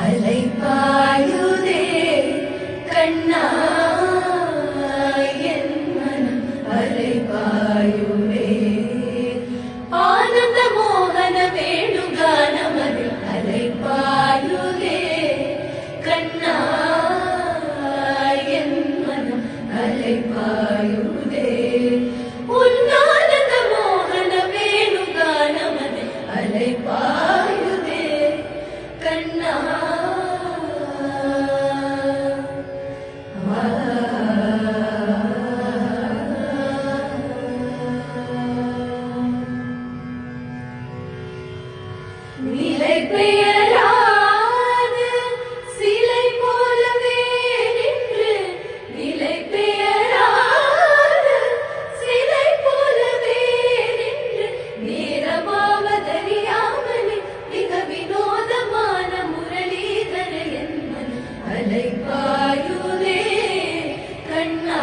அலைபாயுதே கண்ணா என் மனம் அலைபாயுதே ஆனந்த மோகன வேணுகானமதில் அலைபாயுதே கண்ணா என் மனம் அலைபாயுதே உன்னானந்த மோகன வேணுகானமதில் அலைபாயுதே கண்ணா நிலை பெயராது சிலை போலவே நின்று நிலை பெயராது சிலை போலவே நின்று நேரமாவதறியாமலே மிக வினோதமான முரளிதர என் மனம் அலைபாயுதே கண்ணா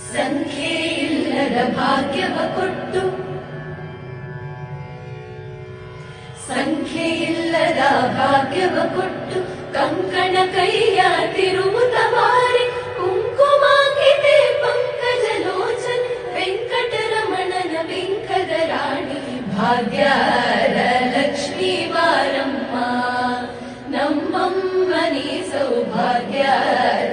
ಸಂಖ್ಯೆ ಇಲ್ಲದ ಭಾಗ್ಯವ ಕೊಟ್ಟು ಸಂಖ್ಯೆ ಇಲ್ಲದ ಭಾಗ್ಯವ ಕೊಟ್ಟು ಕಂಕಣ ಕೈಯ ತಿರುವುತ ಬಾರಿ ಕುಂಕುಮಾಂಕಿತೆ ಪಂಕಜ ಲೋಚನ ವೆಂಕಟರಮಣನ ವೆಂಕದ ರಾಣಿ ಭಾಗ್ಯದ ಲಕ್ಷ್ಮೀ ಬಾರಮ್ಮ ನಮ್ಮಮ್ಮನಿ ಸೌಭಾಗ್ಯದ